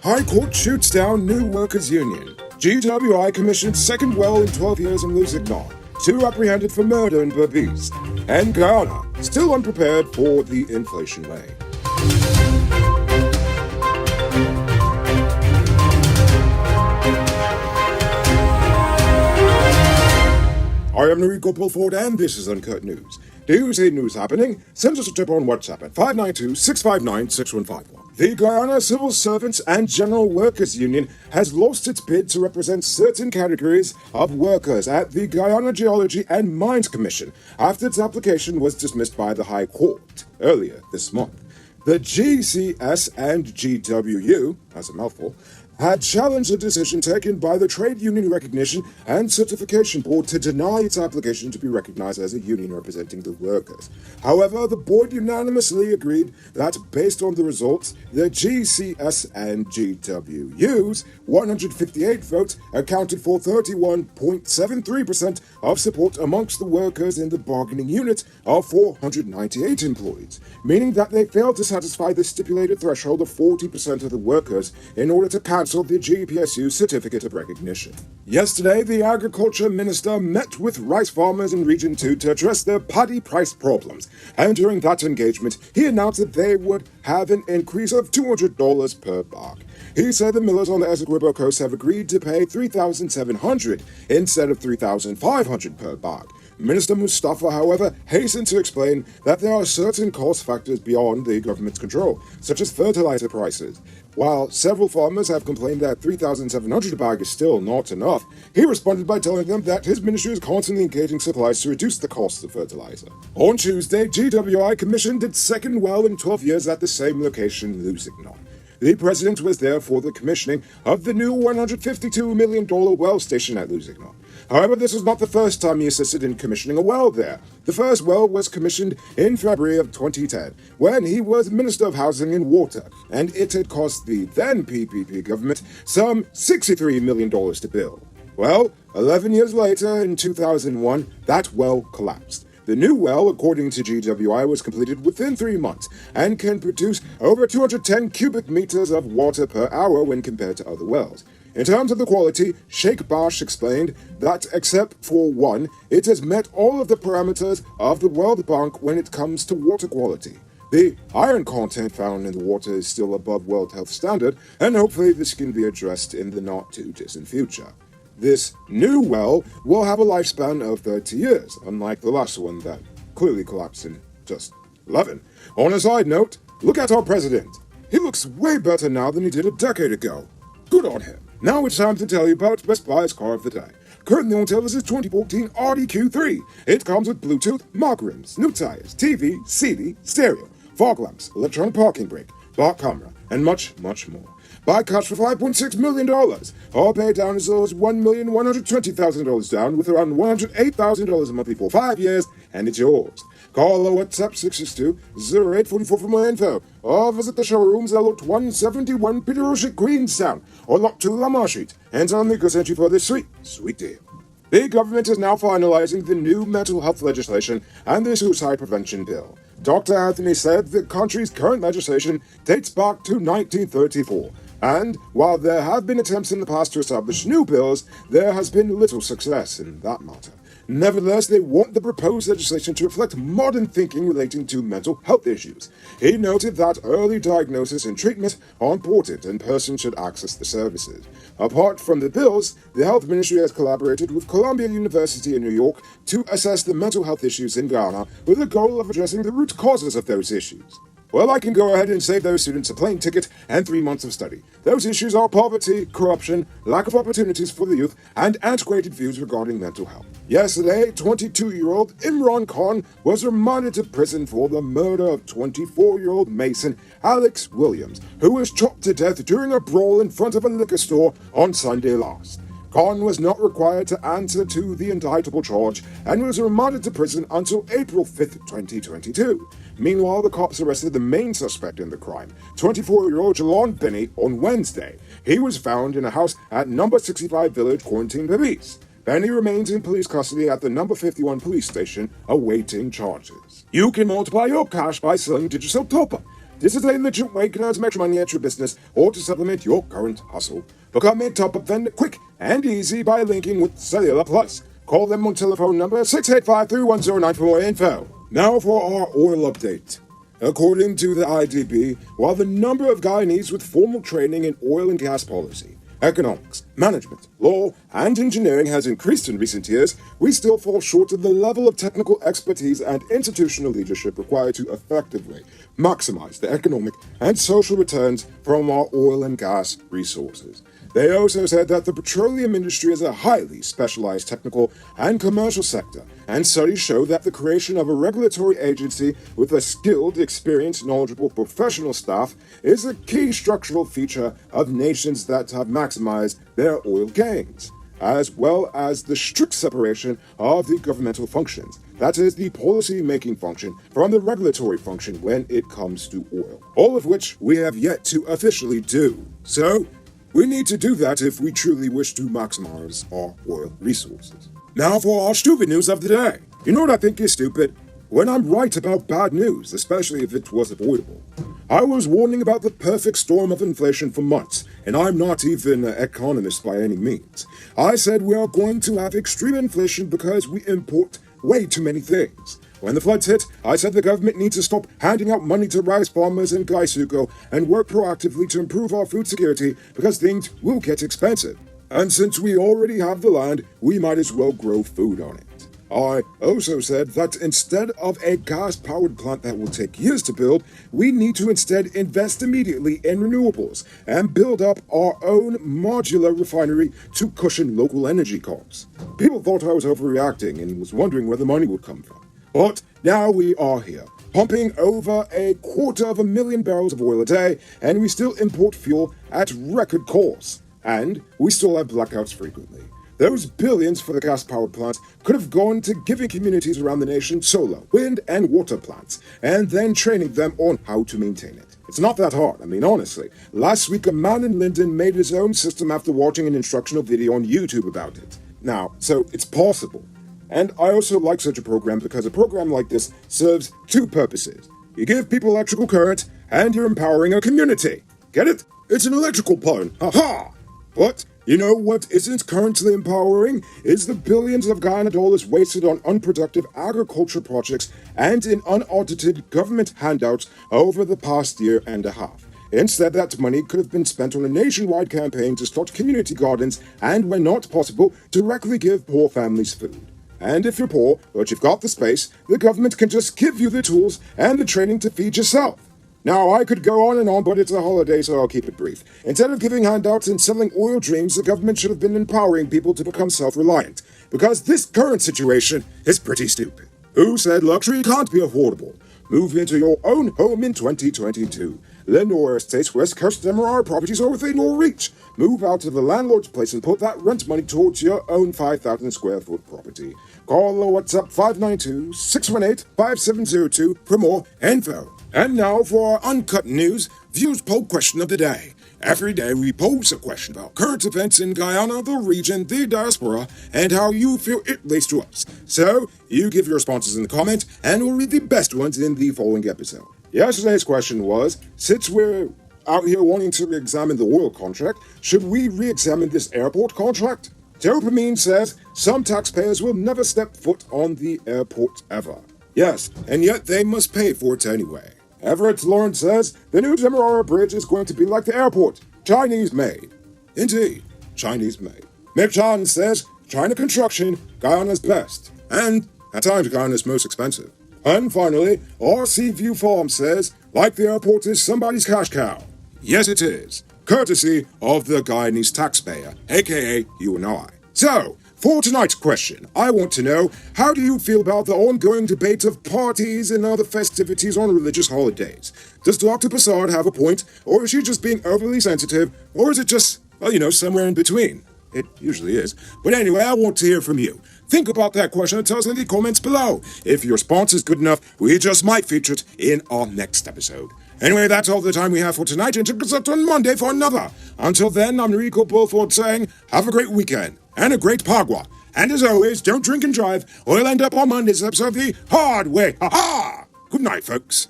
High Court shoots down new workers' union. GWI commissioned second well in 12 years in Lusignan. 2 apprehended for murder in Berbice. And Guyana, still unprepared for the inflation wave. I am Enrico Pulford, and this is Uncut News. Do you see news happening? Send us a tip on WhatsApp at 592-659-6151. The Guyana Civil Servants and General Workers Union has lost its bid to represent certain categories of workers at the Guyana Geology and Mines Commission after its application was dismissed by the High Court earlier this month. The GCS and GWU, that's a mouthful, had challenged the decision taken by the Trade Union Recognition and Certification Board to deny its application to be recognized as a union representing the workers. However, the board unanimously agreed that, based on the results, the GCS and GWU's 158 votes accounted for 31.73% of support amongst the workers in the bargaining unit of 498 employees, meaning that they failed to satisfy the stipulated threshold of 40% of the workers in order to cancel the GPSU Certificate of Recognition. Yesterday, the Agriculture Minister met with rice farmers in Region 2 to address their paddy price problems, and during that engagement, he announced that they would have an increase of $200 per bag. He said the millers on the Essequibo coast have agreed to pay $3,700 instead of $3,500 per bag. Minister Mustafa, however, hastened to explain that there are certain cost factors beyond the government's control, such as fertilizer prices. While several farmers have complained that $3,700 a bag is still not enough, he responded by telling them that his ministry is constantly engaging suppliers to reduce the cost of fertilizer. On Tuesday, GWI commissioned its second well in 12 years at the same location, Lusignan. The president was there for the commissioning of the new $152 million well station at Lusignan. However, this was not the first time he assisted in commissioning a well there. The first well was commissioned in February of 2010, when he was Minister of Housing and Water, and it had cost the then PPP government some $63 million to build. Well, 11 years later, in 2001, that well collapsed. The new well, according to GWI, was completed within 3 months and can produce over 210 cubic meters of water per hour when compared to other wells. In terms of the quality, Sheikh Bash explained that, except for one, it has met all of the parameters of the World Bank when it comes to water quality. The iron content found in the water is still above World Health Standard, and hopefully this can be addressed in the not-too-distant future. This new well will have a lifespan of 30 years, unlike the last one that clearly collapsed in just 11. On a side note, look at our president. He looks way better now than he did a decade ago. Good on him. Now it's time to tell you about Best Buy's car of the day. Currently on sale is his 2014 Audi Q3. It comes with Bluetooth, mark rims, new tires, TV, CD, stereo, fog lamps, electronic parking brake, dark camera, and much, much more. Buy cash for $5.6 million, or pay down as low as $1,120,000 down with around $108,000 a month for 5 years, and it's yours. Call or WhatsApp 662-0844 for more info, or visit the showrooms at Lot 171 Peter Street, Queenstown, or Lot 2 Lamar Street, and tell Nico sent you for this sweet, sweet deal. The government is now finalizing the new mental health legislation and the suicide prevention bill. Dr. Anthony said the country's current legislation dates back to 1934. And while there have been attempts in the past to establish new bills, there has been little success in that matter. Nevertheless, they want the proposed legislation to reflect modern thinking relating to mental health issues. He noted that early diagnosis and treatment are important and persons should access the services. Apart from the bills, the Health Ministry has collaborated with Columbia University in New York to assess the mental health issues in Ghana with the goal of addressing the root causes of those issues. Well, I can go ahead and save those students a plane ticket and 3 months of study. Those issues are poverty, corruption, lack of opportunities for the youth, and antiquated views regarding mental health. Yesterday, 22-year-old Imran Khan was remanded to prison for the murder of 24-year-old Mason Alex Williams, who was chopped to death during a brawl in front of a liquor store on Sunday last. Khan was not required to answer to the indictable charge and was remanded to prison until April 5, 2022. Meanwhile, the cops arrested the main suspect in the crime, 24-year-old Jalon Benny, on Wednesday. He was found in a house at number 65 Village, Quarantine, Berbice. Benny remains in police custody at the number 51 police station, awaiting charges. You can multiply your cash by selling digital top-up. This is a legit way to make money at your business or to supplement your current hustle. Become a top-up vendor quick and easy by linking with Cellular Plus. Call them on telephone number 685-310-9 for more info. Now for our oil update. According to the IDB, while the number of Guyanese with formal training in oil and gas policy, economics, management, law, and engineering has increased in recent years, we still fall short of the level of technical expertise and institutional leadership required to effectively maximize the economic and social returns from our oil and gas resources. They also said that the petroleum industry is a highly specialized technical and commercial sector, and studies show that the creation of a regulatory agency with a skilled, experienced, knowledgeable professional staff is a key structural feature of nations that have maximized their oil gains, as well as the strict separation of the governmental functions, that is, the policy-making function from the regulatory function when it comes to oil, all of which we have yet to officially do. So, we need to do that if we truly wish to maximize our oil resources. Now for our stupid news of the day. You know what I think is stupid? When I'm right about bad news, especially if it was avoidable. I was warning about the perfect storm of inflation for months, and I'm not even an economist by any means. I said we are going to have extreme inflation because we import way too many things. When the floods hit, I said the government needs to stop handing out money to rice farmers in Gaisuko and work proactively to improve our food security because things will get expensive. And since we already have the land, we might as well grow food on it. I also said that instead of a gas-powered plant that will take years to build, we need to instead invest immediately in renewables and build up our own modular refinery to cushion local energy costs. People thought I was overreacting and was wondering where the money would come from. But now we are here, pumping over 250,000 barrels of oil a day, and we still import fuel at record costs. And we still have blackouts frequently. Those billions for the gas-powered plants could have gone to giving communities around the nation solar, wind, and water plants, and then training them on how to maintain it. It's not that hard, I mean, honestly. Last week, a man in Linden made his own system after watching an instructional video on YouTube about it. Now, so it's possible. And I also like such a program because a program like this serves two purposes. You give people electrical current, and you're empowering a community. Get it? It's an electrical pun. Ha-ha! But you know what isn't currently empowering? Is the billions of Guyana dollars wasted on unproductive agriculture projects and in unaudited government handouts over the past year and a half. Instead, that money could have been spent on a nationwide campaign to start community gardens and, when not possible, directly give poor families food. And if you're poor, but you've got the space, the government can just give you the tools and the training to feed yourself. Now, I could go on and on, but it's a holiday, so I'll keep it brief. Instead of giving handouts and selling oil dreams, the government should have been empowering people to become self-reliant. Because this current situation is pretty stupid. Who said luxury can't be affordable? Move into your own home in 2022. Lenore Estates West Coast MRR properties are within your reach. Move out of the landlord's place and put that rent money towards your own 5,000 square foot property. Call or WhatsApp 592-618-5702 for more info. And now for our Uncut News Views Poll Question of the Day. Every day we pose a question about current events in Guyana, the region, the diaspora, and how you feel it relates to us. So, you give your responses in the comment, and we'll read the best ones in the following episode. Yesterday's question was, since we're out here wanting to re-examine the oil contract, should we re-examine this airport contract? Dopamine says, some taxpayers will never step foot on the airport ever. Yes, and yet they must pay for it anyway. Everett Lawrence says, the new Demerara Bridge is going to be like the airport, Chinese-made. Indeed, Chinese-made. Mick John says, China construction, Guyana's best. And, at times, Guyana's most expensive. And finally, RC View Farm says, like the airport is somebody's cash cow. Yes, it is. Courtesy of the Guyanese taxpayer, aka you and I. So, for tonight's question, I want to know, how do you feel about the ongoing debate of parties and other festivities on religious holidays? Does Dr. Passard have a point, or is she just being overly sensitive, or is it just, well, somewhere in between? It usually is. But anyway, I want to hear from you. Think about that question and tell us in the comments below. If your response is good enough, we just might feature it in our next episode. Anyway, that's all the time we have for tonight, and check us out on Monday for another. Until then, I'm Rico Bulford saying, have a great weekend, and a great Pagua. And as always, don't drink and drive, or you'll end up on Monday's episode of The Hard Way. Ha-ha! Good night, folks.